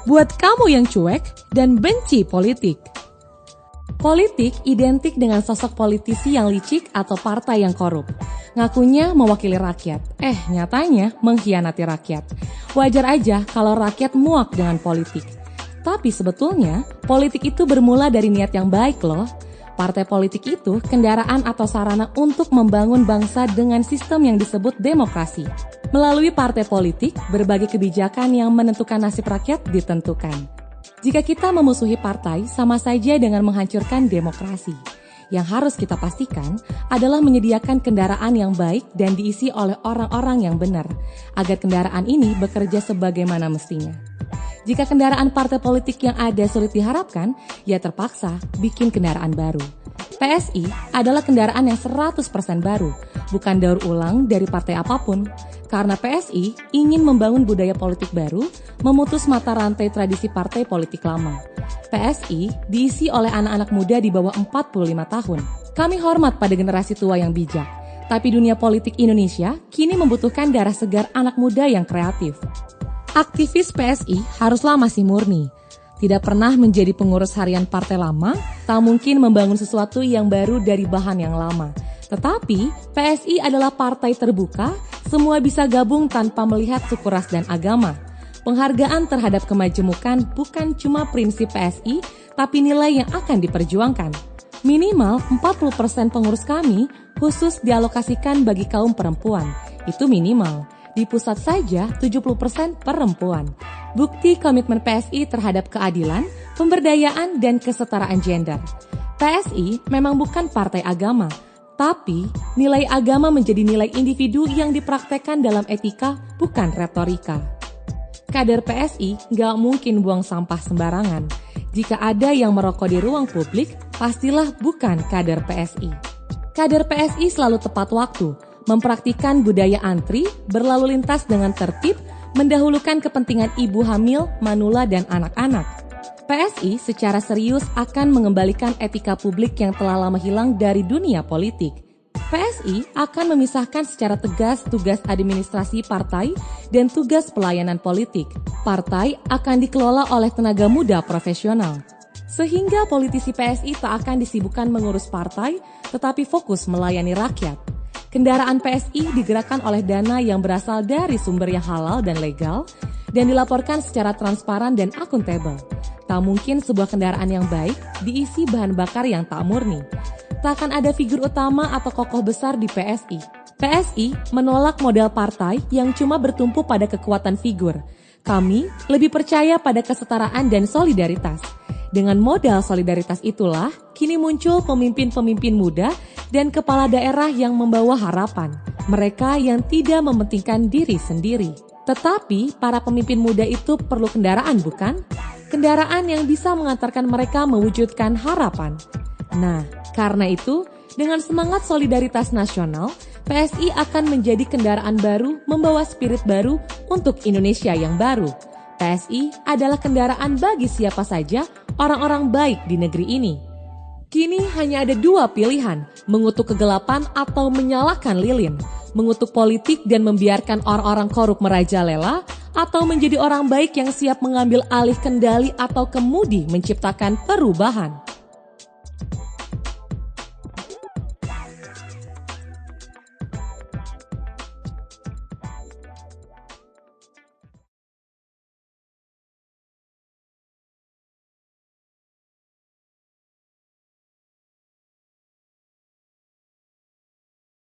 Buat kamu yang cuek dan benci politik. Politik identik dengan sosok politisi yang licik atau partai yang korup. Ngakunya mewakili rakyat, nyatanya mengkhianati rakyat. Wajar aja kalau rakyat muak dengan politik. Tapi sebetulnya, politik itu bermula dari niat yang baik loh. Partai politik itu kendaraan atau sarana untuk membangun bangsa dengan sistem yang disebut demokrasi. Melalui partai politik, berbagai kebijakan yang menentukan nasib rakyat ditentukan. Jika kita memusuhi partai, sama saja dengan menghancurkan demokrasi. Yang harus kita pastikan adalah menyediakan kendaraan yang baik dan diisi oleh orang-orang yang benar, agar kendaraan ini bekerja sebagaimana mestinya. Jika kendaraan partai politik yang ada sulit diharapkan, ya terpaksa bikin kendaraan baru. PSI adalah kendaraan yang 100% baru, bukan daur ulang dari partai apapun. Karena PSI ingin membangun budaya politik baru, memutus mata rantai tradisi partai politik lama. PSI diisi oleh anak-anak muda di bawah 45 tahun. Kami hormat pada generasi tua yang bijak, tapi dunia politik Indonesia kini membutuhkan darah segar anak muda yang kreatif. Aktivis PSI haruslah masih murni. Tidak pernah menjadi pengurus harian partai lama, tak mungkin membangun sesuatu yang baru dari bahan yang lama. Tetapi, PSI adalah partai terbuka, semua bisa gabung tanpa melihat suku ras dan agama. Penghargaan terhadap kemajemukan bukan cuma prinsip PSI, tapi nilai yang akan diperjuangkan. Minimal 40% pengurus kami khusus dialokasikan bagi kaum perempuan. Itu minimal. Di pusat saja 70% perempuan. Bukti komitmen PSI terhadap keadilan, pemberdayaan, dan kesetaraan gender. PSI memang bukan partai agama, tapi nilai agama menjadi nilai individu yang dipraktekkan dalam etika, bukan retorika. Kader PSI nggak mungkin buang sampah sembarangan. Jika ada yang merokok di ruang publik, pastilah bukan kader PSI. Kader PSI selalu tepat waktu, mempraktikkan budaya antri, berlalu lintas dengan tertib, mendahulukan kepentingan ibu hamil, manula, dan anak-anak. PSI secara serius akan mengembalikan etika publik yang telah lama hilang dari dunia politik. PSI akan memisahkan secara tegas tugas administrasi partai dan tugas pelayanan politik. Partai akan dikelola oleh tenaga muda profesional. Sehingga politisi PSI tak akan disibukkan mengurus partai, tetapi fokus melayani rakyat. Kendaraan PSI digerakkan oleh dana yang berasal dari sumber yang halal dan legal, dan dilaporkan secara transparan dan akuntabel. Tak mungkin sebuah kendaraan yang baik diisi bahan bakar yang tak murni. Tak akan ada figur utama atau tokoh besar di PSI. PSI menolak model partai yang cuma bertumpu pada kekuatan figur. Kami lebih percaya pada kesetaraan dan solidaritas. Dengan modal solidaritas itulah, kini muncul pemimpin-pemimpin muda dan kepala daerah yang membawa harapan. Mereka yang tidak mementingkan diri sendiri. Tetapi para pemimpin muda itu perlu kendaraan, bukan? Kendaraan yang bisa mengantarkan mereka mewujudkan harapan. Nah, karena itu, dengan semangat solidaritas nasional, PSI akan menjadi kendaraan baru membawa spirit baru untuk Indonesia yang baru. PSI adalah kendaraan bagi siapa saja orang-orang baik di negeri ini. Kini hanya ada dua pilihan, mengutuk kegelapan atau menyalakan lilin, mengutuk politik dan membiarkan orang-orang korup merajalela, atau menjadi orang baik yang siap mengambil alih kendali atau kemudi menciptakan perubahan.